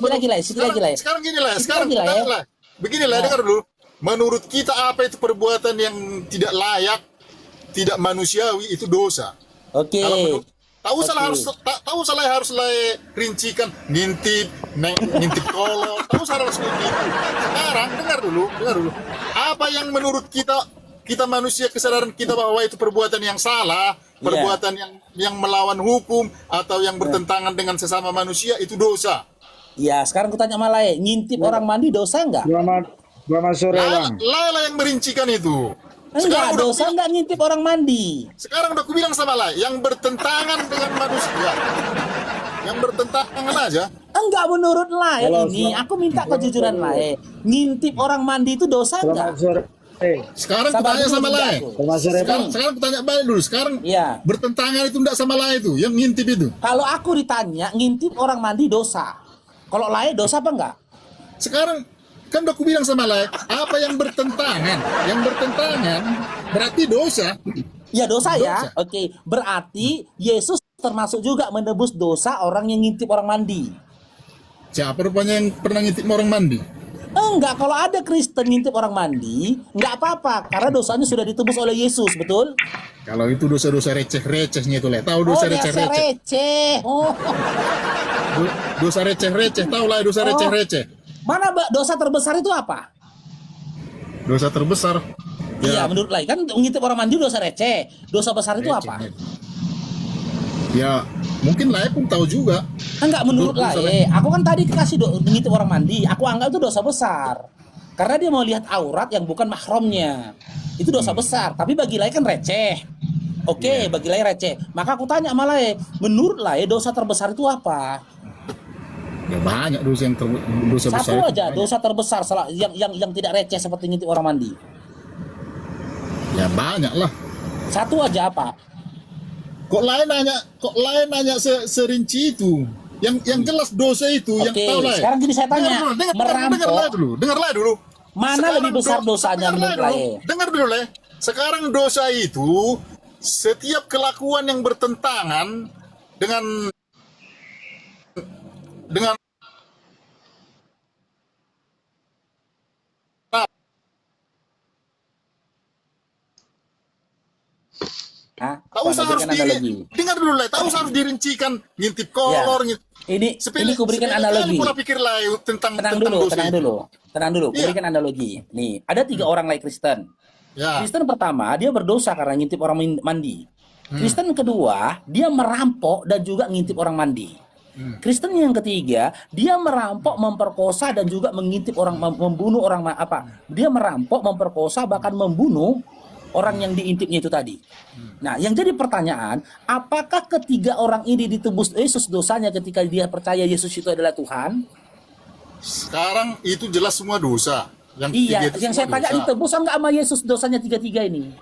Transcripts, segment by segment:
lagi lah, sekarang gini lah, beginilah, Nah, dengar dulu. Menurut kita apa itu perbuatan yang tidak layak, tidak manusiawi, itu dosa. oke, Kalau menurut oke. tahu salah haruslah rincikan ngintip kolor, tahu salah harus gitu. Sekarang dengar dulu. Apa yang menurut kita manusia, kesadaran kita bahwa itu perbuatan yang salah, Iya. perbuatan yang melawan hukum atau yang bertentangan dengan sesama manusia, itu dosa. Ya, sekarang ku tanya Malai, ngintip Ya, orang mandi dosa enggak? selamat sore Bang. Lala yang merincikan itu. Enggak, dosa enggak ngintip orang mandi. Sekarang udah aku bilang sama Lai, yang bertentangan dengan manusia, yang bertentangan aja. Enggak menurut Lai Halo, ini, aku minta kejujuran Lai. Ngintip orang mandi itu dosa Selamat enggak? sore. Sekarang Sabar kutanya dulu, sama Bunda, Lai. aku. Selamat sore Bang. Sekarang kutanya balik dulu. Sekarang Iya. bertentangan itu enggak sama Lai itu, yang ngintip itu. Kalau aku ditanya, ngintip orang mandi dosa. Kalau Lai dosa apa enggak? Sekarang kan udah aku bilang sama Lai, apa yang bertentangan? Yang bertentangan berarti dosa. Ya dosa ya. Dosa. Oke, berarti Yesus termasuk juga menebus dosa orang yang ngintip orang mandi. Siapa rupanya yang pernah ngintip orang mandi? Enggak, kalau ada Kristen ngintip orang mandi, enggak apa-apa karena dosanya sudah ditebus oleh Yesus, betul? Kalau itu dosa-dosa receh-recehnya itu, Lai. Tahu Oh, dosa biasa receh-receh? receh. Oh, Dosa receh-receh, tahu lah dosa oh. receh-receh. Mana dosa terbesar itu apa? Dosa terbesar. Iya, menurut Lai kan ngintip orang mandi dosa receh. Dosa besar itu receh. apa? Ya, mungkin Lai pun tahu juga. Enggak menurut Dosa Lai. Aku kan tadi kasih ngintip orang mandi, aku anggap itu dosa besar. Karena dia mau lihat aurat yang bukan mahramnya. Itu dosa besar, tapi bagi Lai kan receh. Oke, bagi Lai receh. Maka aku tanya sama Lai, menurut Lai dosa terbesar itu apa? Ya banyak dosa dosa besar. Satu itu aja banyak. dosa terbesar yang tidak receh seperti ngintip orang mandi. Ya banyak lah. Satu aja apa? Kok lain nanya serinci itu. Yang jelas dosa itu, yang Oke, tahu Lai. sekarang gini saya tanya, merampok Dengar Lai dulu. mana Sekarang lebih besar dosanya menurut Lai? Dengar dulu Lai. Sekarang dosa itu setiap kelakuan yang bertentangan dengan Hah? tak usah harus dengar dulu Lai. Tak usah harus dirincikan ngintip kolor, Ya. Ini ku berikan sepele analogi. kali pola pikir Lai tentang Tenang dosa itu. dulu. Iya. Berikan analogi. Nih, ada 3 orang Lai Kristen. Ya. Kristen pertama, dia berdosa karena ngintip orang mandi. Kristen kedua, dia merampok dan juga ngintip orang mandi. Kristen yang ketiga, dia merampok, memperkosa dan juga mengintip orang, membunuh orang apa? Dia merampok, memperkosa bahkan membunuh orang yang diintipnya itu tadi. Nah, yang jadi pertanyaan, apakah ketiga orang ini ditebus Yesus dosanya ketika dia percaya Yesus itu adalah Tuhan? Sekarang itu jelas semua dosa. Yang Iya, tiga itu yang semua saya tanya dosa. ditebus enggak sama Yesus dosanya tiga-tiga ini?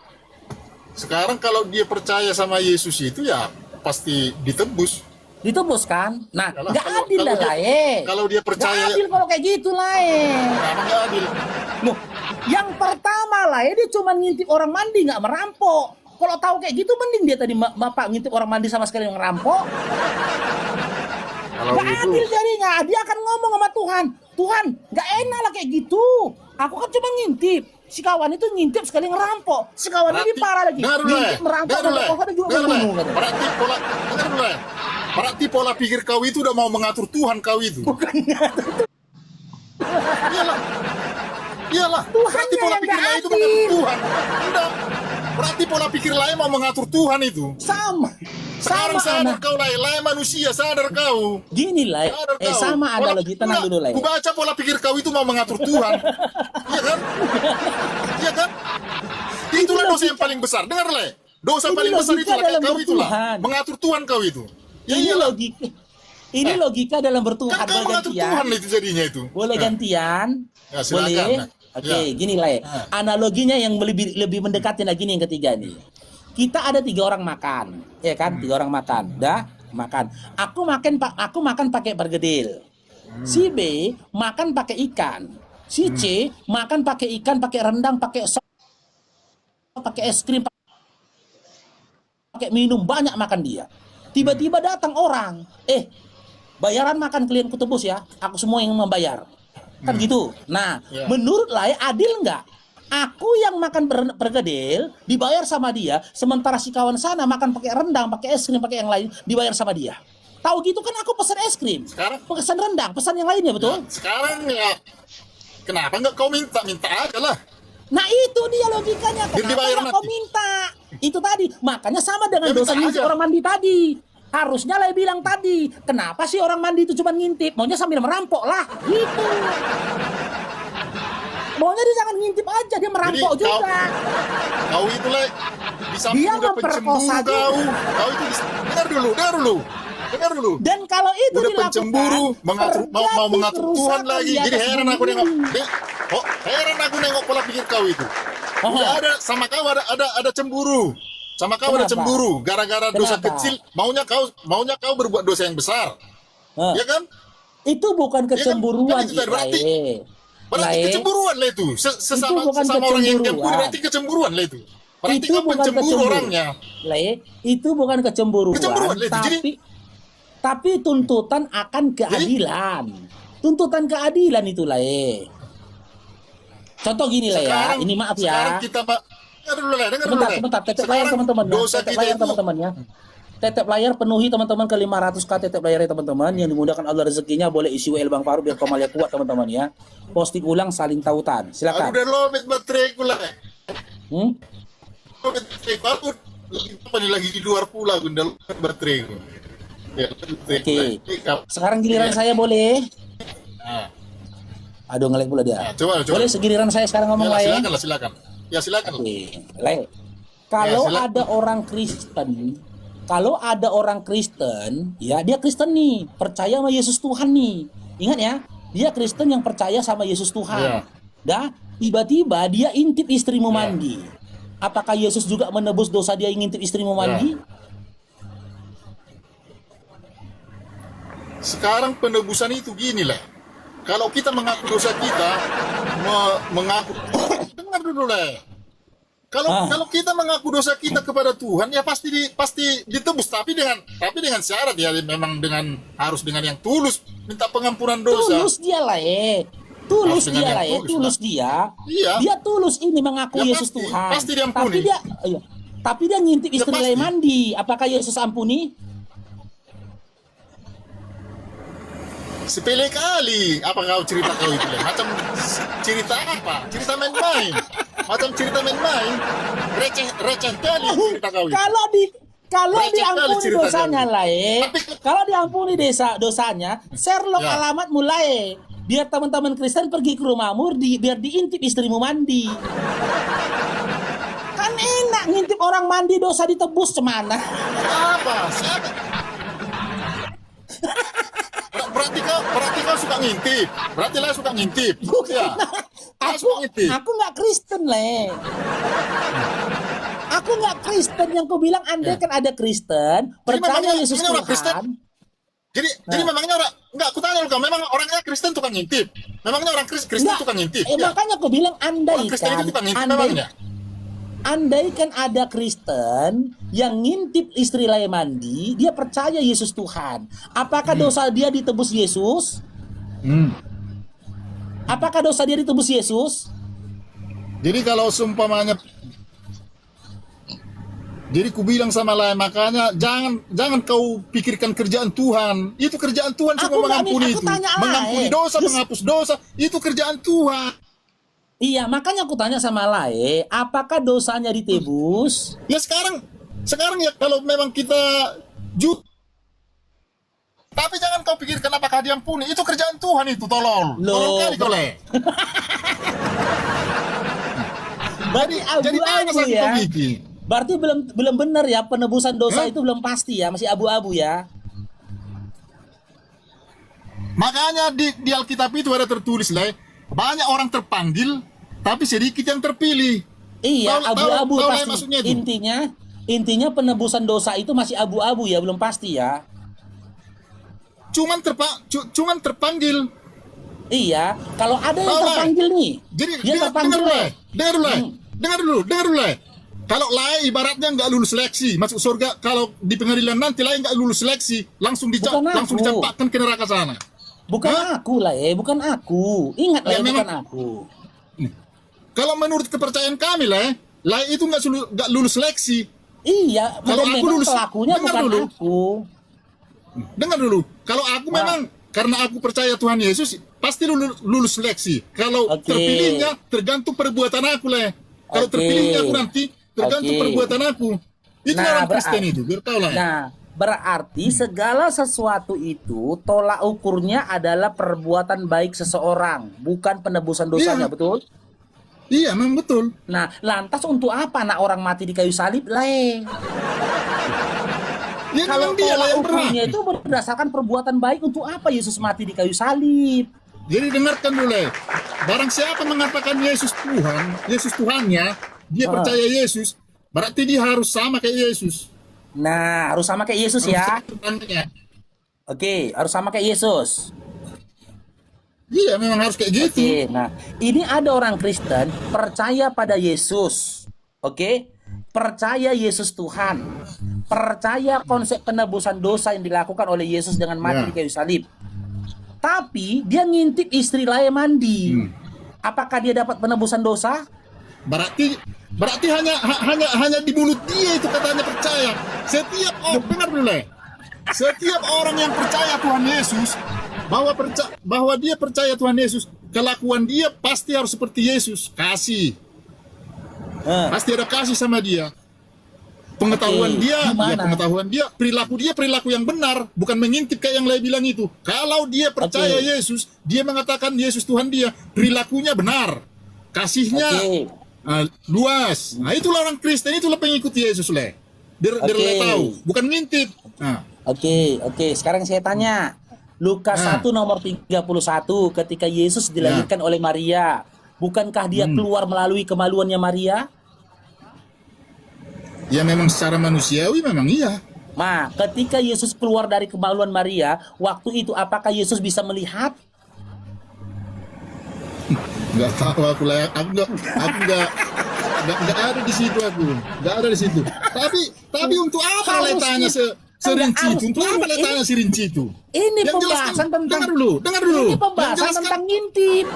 Sekarang kalau dia percaya sama Yesus itu ya pasti ditebus. Ditebus kan? Nah, Kalau- nggak kalau- adil kalau lah dia- Lae. kalau dia percaya- Nggak adil kalau kayak gitu Lae. Kenapa nggak adil? Loh, yang pertama Lae dia cuma ngintip orang mandi nggak merampok. Kalau tahu kayak gitu mending dia tadi bapak ngintip orang mandi sama sekali ngerampok. Kalau Nggak itu adil jadinya. Dia akan ngomong sama Tuhan. Tuhan, nggak enak lah kayak gitu. Aku kan cuma ngintip. Si kawan itu ngintip sekali ngerampok. Si kawan ini parah lagi. dengar dulu, Ngintip merampok dengar dan dulu, perkosa dan juga dengar dulu. membunuh. katanya. Dengar dulu. Berarti pola pikir kau itu udah mau mengatur Tuhan kau itu. Iyalah. Berarti pola yang pikir nggak lain itu adil. mengatur Tuhan. Enggak. Berarti pola pikir lain mau mengatur Tuhan itu. Sama. Sekarang Sama sadar anak. kau Lai manusia, sadar kau. Gini lah, Sadar kau. sama analogi, tenang dulu lah. Ku baca pola pikir kau itu mau mengatur Tuhan. Iya kan? Iya kan? Itulah dosa yang paling besar. Dengar Lai. Dosa Ini paling besar logika itulah kayak dalam kau itulah. bertuhan. Mengatur Tuhan kau itu. Ya Ini iyalah. logika. Ini logika dalam bertuhan. Kan kau Boleh mengatur gantian? Tuhan itu jadinya itu. Boleh Nah. gantian? Ya, silakan. Boleh. Nah. Oke, Ya. gini lah ya. Nah. Analoginya yang lebih mendekati lagi nih yang ketiga nih. Kita ada 3 orang makan, ya kan? 3 orang makan, dah makan. Aku makan pakai bergedil. Si B makan pakai ikan. Si C makan pakai ikan, pakai rendang, pakai sop, pakai es krim, pakai minum banyak makan dia. Tiba-tiba datang orang, bayaran makan kalian kutebus ya, aku semua yang membayar. Kan gitu. Nah, Ya. menurut Lai adil nggak? Aku yang makan perkedel dibayar sama dia, sementara si kawan sana makan pakai rendang, pakai es krim, pakai yang lain dibayar sama dia. Tahu gitu kan aku pesan es krim, Sekarang? pesan rendang, pesan yang lainnya betul. Sekarang ya, kenapa nggak kau minta aja lah? Nah itu dia logikanya. Biar Kenapa dibayar nggak kau nanti. minta? Itu tadi. Makanya sama dengan Ya, dosa minta ngintip aja. orang mandi tadi. Harusnya Lai bilang tadi, kenapa sih orang mandi itu cuma ngintip? Maunya sambil merampok lah, gitu. Maunya dia jangan ngintip aja, dia merampok Jadi, juga. Kau itu lah, di samping Dia udah memperkosa pencemburu kau itu dengar dulu. Dan kalau itu Udah dilakukan, pencemburu, mau mengatur Tuhan kerusakan lagi. di Jadi atas heran aku bumi. nengok. Heran aku nengok pola pikir kau itu. Udah ada sama kau ada cemburu. Sama kau ada Kenapa? cemburu gara-gara dosa Kenapa? kecil, maunya kau berbuat dosa yang besar. Hah. Ya kan? Itu bukan kecemburuan, Kan itu berarti- Lai. Berarti Lai. kecemburuan lah itu. Sesama bukan orang yang kecemburuan. cemburu berarti kecemburuan lah itu. Berarti Itu kau bukan pencemburu kecemburuan. orangnya. Lai, itu bukan kecemburuan, Kecemburuan, Lai. tapi tuntutan akan keadilan. Tuntutan keadilan itu, Lai. Contoh gini lah ya, ini maaf Sekarang ya. kita dengar dulu lah. Sebentar, tetep layar teman-teman ya. Dosa Tetep kita layar itu teman-teman ya. Tetep layar penuhi teman-teman ke 500k tetep layar ya teman-teman. Yang dimudahkan Allah rezekinya boleh isi WL Bang Faru biar komalnya kuat teman-teman ya. Posting ulang saling tautan. Aku Silakan. udah lobet baterai ku lah. Hmm? Lobet baterai ku. Aku lagi di luar pula aku udah lobet baterai ku. Ya, baterai ku Oke. lah. Sekarang giliran saya boleh. Nah, Aduh ngelek pula dia. nah, coba. Boleh segiliran saya sekarang ngomong lah ya. Silakan. Ya silakan. Oke, Le. Kalau silakan. ada orang Kristen, ya dia Kristen nih, percaya sama Yesus Tuhan nih. Ingat ya, dia Kristen yang percaya sama Yesus Tuhan. Iya. Dah, tiba-tiba dia intip istrimu Iya. mandi. Apakah Yesus juga menebus dosa dia yang ngintip istrimu mandi? Sekarang penebusan itu gini lah. Kalau kita mengaku dosa kita, mengaku dengar dulu lah. Kalau kita mengaku dosa kita kepada Tuhan ya pasti ditebus tapi dengan syarat ya memang harus dengan yang tulus minta pengampunan dosa. Tulus dia lah Tulus Harus dengan dia yang lah tulus, tulus dia. Iya. Dia tulus ini mengaku Ya, Yesus pasti. Tuhan. Pasti diampuni. Tapi dia ngintip Ya, istri pasti. lain mandi. Apakah Yesus ampuni? Sepele kali apa kau cerita kau itu lah. Macam cerita apa? Cerita main-main. Macam cerita main-main. Receh kali cerita kau itu. Kalau Receh kali diampuni cerita dosanya kamu. lah kalau diampuni dosanya, Sherlock Ya. alamat mulai. Biar teman-teman Kristen pergi ke rumahmu, biar diintip istrimu mandi. Kan enak ngintip orang mandi dosa ditebus cemana? Apa? Siapa? Berarti kau suka ngintip. Berarti lah suka ngintip. Ya. Kau suka ngintip. Aku nggak Kristen Aku nggak Kristen yang kau bilang Anda kan ada Kristen percaya memangnya- Yesus memangnya orang Kristen? Tuhan. Jadi memangnya orang enggak aku tanya lu kau memang orangnya Kristen tukang ngintip. Memangnya orang Kristen Nggak, tukang ngintip. Ya. makanya aku bilang Orang Kristen itu tukang ngintip memangnya. andai kan ada Kristen yang ngintip istri lain mandi, dia percaya Yesus Tuhan. Apakah dosa dia ditebus Yesus? Apakah dosa dia ditebus Yesus? Jadi kalau seumpamanya jadi ku bilang sama lain makanya jangan kau pikirkan kerjaan Tuhan. Itu kerjaan Tuhan Aku cuma nggak mengampuni aku itu. tanya lah, Mengampuni dosa, menghapus dosa, itu kerjaan Tuhan. Iya, makanya aku tanya sama Lae, apakah dosanya ditebus? Ya sekarang ya kalau memang kita tapi jangan kau pikirkan apakah diampuni. Itu kerjaan Tuhan itu, tolong. Tolong kali kau le. Berarti Jadi mana abu-abu sakit ya. kau bikin? Berarti belum benar ya penebusan dosa itu belum pasti ya, masih abu-abu ya. Makanya di Alkitab itu ada tertulis lah, banyak orang terpanggil, tapi sedikit yang terpilih. Iya, Tahu- abu-abu tahu lah pasti. maksudnya itu. Intinya penebusan dosa itu masih abu-abu ya, belum pasti ya. Cuman terpanggil. Iya, kalau ada yang Tahu lah. terpanggil nih, Jadi dia terpanggil dengar lah. dengar dulu. Kalau Lai ibaratnya nggak lulus seleksi masuk surga, kalau di pengadilan nanti Lai nggak lulus seleksi, langsung Bukan aku. dicampakkan ke neraka sana. Bukan aku lah bukan aku. Ingat lah Ya, bukan memang- aku. Kalau menurut kepercayaan kami Lai itu nggak lulus seleksi. Iya, Kalau dan aku memang lulus- pelakunya dengar bukan dulu. aku. Dengar dulu, kalau aku memang karena aku percaya Tuhan Yesus pasti lulus seleksi. Kalau Oke. terpilihnya tergantung perbuatan aku Kalau Oke. terpilihnya aku nanti tergantung Oke. perbuatan aku. Itu Nah, orang Kristen itu, biar tahu lah. Nah, berarti segala sesuatu itu tolak ukurnya adalah perbuatan baik seseorang, bukan penebusan dosanya, Iya. betul? Iya, memang betul. Nah, lantas untuk apa anak orang mati di kayu salib lah? Ya Kalau memang dia lah tolak yang berat. ukurnya itu berdasarkan perbuatan baik, untuk apa Yesus mati di kayu salib? Jadi dengarkan dulu barang siapa mengatakan Yesus Tuhan, Yesus Tuhannya, dia percaya Yesus, berarti dia harus sama kayak Yesus. Nah, harus sama kayak Yesus ya. Tuhannya. Oke, harus sama kayak Yesus. Iya, memang harus kayak gitu. Oke, nah ini ada orang Kristen percaya pada Yesus, oke? Percaya Yesus Tuhan, percaya konsep penebusan dosa yang dilakukan oleh Yesus dengan mati Ya. di kayu salib. Tapi dia ngintip istri lain mandi. Apakah dia dapat penebusan dosa? Berarti hanya di mulut dia itu katanya percaya. Dengar dulu Setiap orang yang percaya Tuhan Yesus bahwa dia percaya Tuhan Yesus, kelakuan dia pasti harus seperti Yesus, kasih. Pasti ada kasih sama dia. Pengetahuan Oke, gimana? Perilaku dia yang benar, bukan mengintip kayak yang lain bilang itu. Kalau dia percaya Oke. Yesus, dia mengatakan Yesus Tuhan dia, perilakunya benar. Kasihnya Oke. luas. Nah, itulah orang Kristen, itulah pengikut Yesus Biar Oke. tahu, bukan ngintip. Nah, Oke. Sekarang saya tanya. Lukas 1 nomor 31, ketika Yesus dilahirkan oleh Maria, bukankah dia keluar melalui kemaluannya Maria? ya memang secara manusiawi memang iya. Nah, ketika Yesus keluar dari kemaluan Maria, waktu itu apakah Yesus bisa melihat? Nggak tahu aku nggak ada di situ nggak ada di situ. Tapi untuk apa Harus tanya itu. serinci Harus itu? Untuk apa ini. tanya serinci itu? Ini Yang pembahasan jelaskan, tentang dengar dulu. Ini Yang pembahasan jelaskan- tentang ngintip.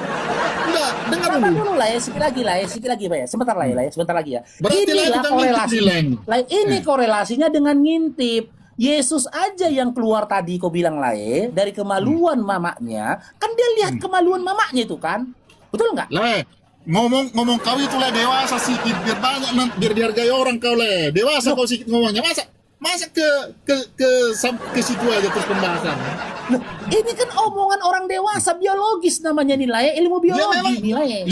Enggak, dengar Sabar dulu. dulu lah ya, sedikit lagi Pak ya. Sebentar lagi ya. Berarti lah Inilah kita korelasi. ngintip di lain. Ini korelasinya dengan ngintip. Yesus aja yang keluar tadi kau bilang dari kemaluan mamanya, kan dia lihat kemaluan mamanya itu kan? Betul nggak? Ngomong kau itu dewasa sedikit, biar banyak biar dihargai orang kau dewasa kau sedikit ngomongnya, masa ke situ aja terus pembahasan. Loh, ini kan omongan orang dewasa, biologis namanya nilai, ilmu biologi nilai.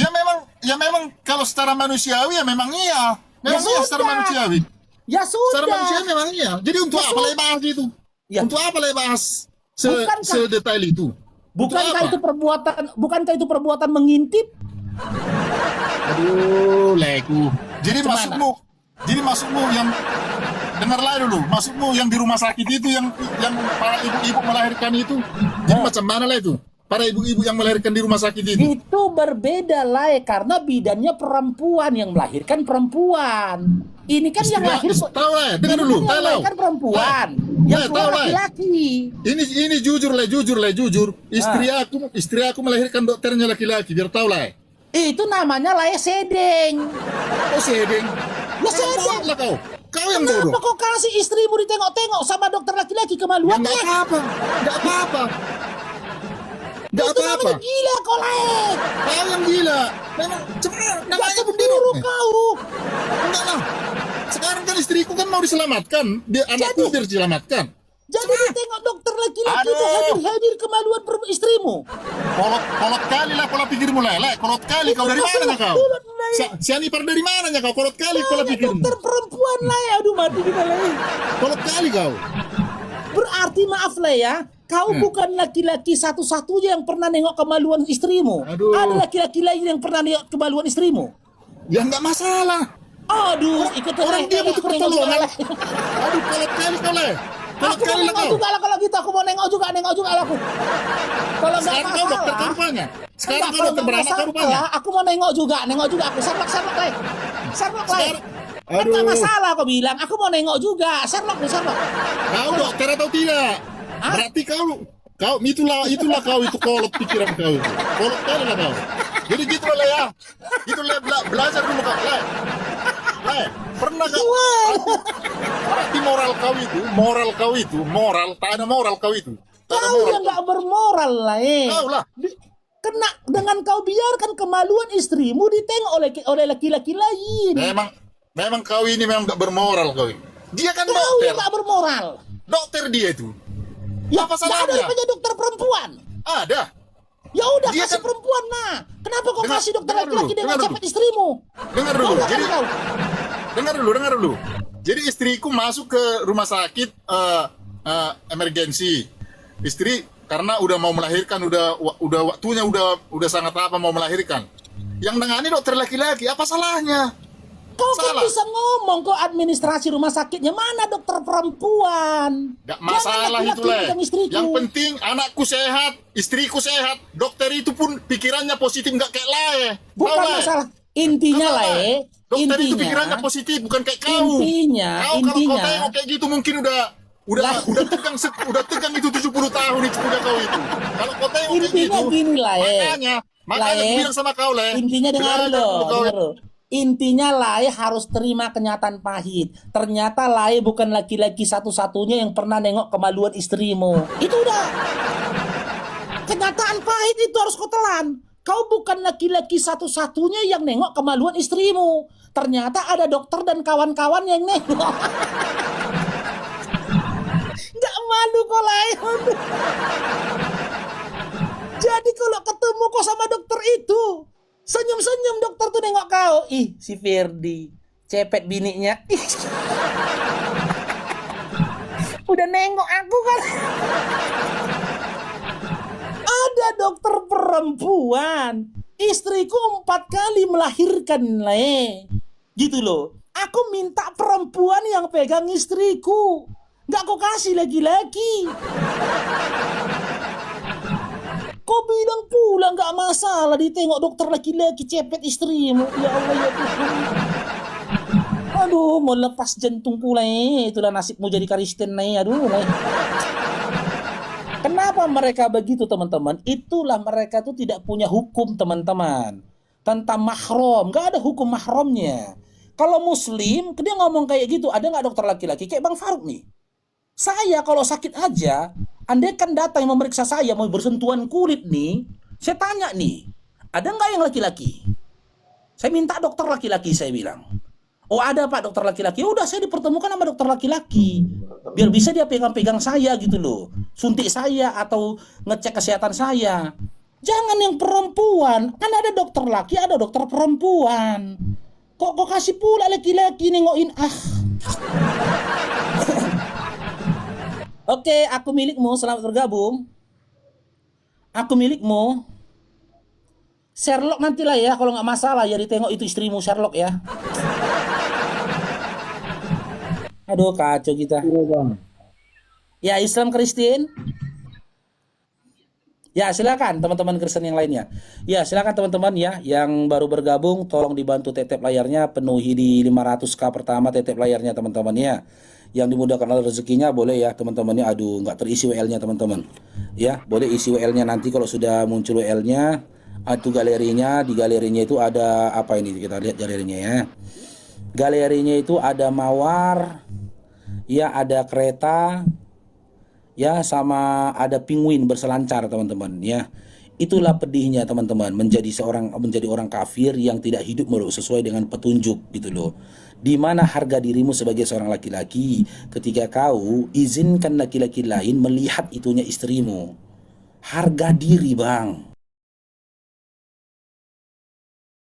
Ya memang kalau secara manusiawi ya memang iya. Memang iya secara sudah. manusiawi. Ya Secara sudah. manusiawi memang iya. Jadi untuk Ya apa sudah. bahas itu? Ya. Untuk apa bahas Bukankah- sedetail itu? Bukankah Untuk itu perbuatan mengintip? Aduh, leku. Jadi Gimana? maksudmu yang dengarlah dulu. Maksudmu yang di rumah sakit itu yang para ibu-ibu melahirkan itu. Jadi macam mana lah itu? Para ibu-ibu yang melahirkan di rumah sakit itu. Itu berbeda karena bidannya perempuan, yang melahirkan perempuan. Ini kan yang lahir Tahu lah, dengar dulu, yang tahu. melahirkan perempuan, yang tahu keluar lah. laki-laki. Ini jujur. Istri aku melahirkan dokternya laki-laki, biar tahu lah. Itu namanya sedeng. Oh sedeng. Ya sedeng. Lah kau. Kau yang Kenapa bodoh. kau kasih istrimu ditengok-tengok sama dokter laki-laki kemaluan? Enggak apa-apa. Enggak Itu apa-apa. namanya gila kau Kau yang gila. Memang cemar. Gak Namanya cemburu kau. Enggak lah. Sekarang kan istriku kan mau diselamatkan. Anakku biar diselamatkan. Jadi ditengok dokter laki-laki itu Aduh. hadir kemaluan istrimu. Kolot kali lah pola pikirmu lah. Kolot kali kau dari mana kau? Si Anipar dari mana kau? Kolot kali pola pikirmu. Dokter perempuan aduh mati kita Kolot kali kau. Berarti maaf ya, kau bukan laki-laki satu-satunya yang pernah nengok kemaluan istrimu. Aduh. Ada laki-laki lain yang pernah nengok kemaluan istrimu. Ya enggak masalah. Aduh, ikut Orang dia butuh pertolongan. Aduh, kolot kali kau lah. Kolot Aku mau kali lah nengok kau. juga lah kalau gitu, aku mau nengok juga lah aku. Kalau nggak Sekarang kau dokter masalah. rupanya. Sekarang Enggak, kau kalau dokter nggak beranak masalah, rupanya. aku mau nengok juga aku. Sarmak lah. Kan nggak Aduh. masalah kau bilang. Aku mau nengok juga. Sherlock nih, Sherlock. Kau dokter atau tidak? Hah? Berarti kau itulah kau itu kolot pikiran kau itu. Kolot kali lah kau. Jadi gitu lah ya. Gitu lah belajar dulu kau. Le, pernah kau? Berarti moral tak ada moral kau itu. Tak ada Kau moral. yang nggak bermoral lah, Kau lah. Kena dengan kau biarkan kemaluan istrimu ditengok oleh laki-laki lain. Memang kau ini memang gak bermoral kau. Dia kan Kau dokter. yang nggak bermoral. Dokter dia itu. Ya, Apa nggak ada salahnya? namanya dokter perempuan. Ada. Ya udah Dia kasih kan- perempuan nah. Kenapa kau Dengar- kasih dokter dengar dulu, laki-laki dengan dengar cepet istrimu? Dengar dulu. Kau nggak Jadi tahu. dengar dulu. Jadi istriku masuk ke rumah sakit emergensi. Istri karena udah mau melahirkan, udah waktunya udah sangat apa mau melahirkan. Yang nangani dokter laki-laki, apa salahnya? Kau kan Salah. bisa ngomong ke administrasi rumah sakitnya, mana dokter perempuan? Gak masalah Jangan itu laki-laki Le. pegang istriku. Yang penting anakku sehat, istriku sehat. Dokter itu pun pikirannya positif nggak kayak Lae. Bukan Tahu, Le? masalah. Intinya Tahu, lah Le? Dokter itu pikirannya intinya. positif, bukan kayak kau. Intinya, Kau kalau kau intinya. tengok kayak gitu mungkin udah Lah. udah tegang itu 70 tahun itu udah kau itu. Kalau kau tengok kayak Intinya gitu, gini lah makanya aku bilang sama kau Le. Intinya dengar belajar dulu kau, Le. lo. Intinya Lai harus terima kenyataan pahit. Ternyata Lai bukan laki-laki satu-satunya yang pernah nengok kemaluan istrimu. Itu udah. Kenyataan pahit itu harus kau telan. Kau bukan laki-laki satu-satunya yang nengok kemaluan istrimu. Ternyata ada dokter dan kawan-kawan yang nengok. Nggak malu kau Lai. Jadi kalau ketemu kau sama dokter itu, senyum-senyum dokter tuh nengok kau. Ih, si Ferdi, cepet bininya. Ih. Udah nengok aku kan. Ada dokter perempuan. Istriku 4 kali melahirkan Le. Gitu loh. Aku minta perempuan yang pegang istriku. Nggak kau kasih laki-laki. Kau bilang pula nggak masalah ditengok dokter laki-laki cepet istrimu. Ya Allah ya Tuhan. Aduh, mau lepas jantung pula Itulah nasibmu jadi Kristen Aduh. Kenapa mereka begitu teman-teman? Itulah mereka tuh tidak punya hukum teman-teman. Tentang mahram, nggak ada hukum mahramnya. Kalau Muslim, dia ngomong kayak gitu, ada nggak dokter laki-laki? Kayak Bang Faruk nih. Saya kalau sakit aja, andai kan datang yang memeriksa saya mau bersentuhan kulit nih, saya tanya nih, ada nggak yang laki-laki? Saya minta dokter laki-laki, saya bilang. Oh ada Pak dokter laki-laki. Udah saya dipertemukan sama dokter laki-laki, biar bisa dia pegang-pegang saya gitu loh, suntik saya atau ngecek kesehatan saya. Jangan yang perempuan, kan ada dokter laki, ada dokter perempuan. Kok kasih pula laki-laki nengokin Oke, aku milikmu, selamat bergabung. Aku milikmu. Sherlock nantilah ya, kalau nggak masalah ya ditengok itu istrimu Sherlock ya. Aduh kacau kita. Iya, Bang. Ya Islam Kristen. Ya silakan teman-teman Kristen yang lainnya. Ya silakan teman-teman ya yang baru bergabung, tolong dibantu tetep layarnya, penuhi di 500k pertama tetep layarnya teman-teman ya. Yang dimudahkan oleh rezekinya boleh ya teman-temannya. Aduh nggak terisi WL-nya teman-teman. Ya boleh isi WL-nya nanti kalau sudah muncul WL-nya. Itu galerinya, di galerinya itu ada apa ini, kita lihat galerinya ya. Galerinya itu ada mawar, ya ada kereta, ya sama ada penguin berselancar teman-teman ya. Itulah pedihnya teman-teman menjadi orang kafir yang tidak hidup sesuai dengan petunjuk gitu loh. Di mana harga dirimu sebagai seorang laki-laki ketika kau izinkan laki-laki lain melihat itunya istrimu? Harga diri bang.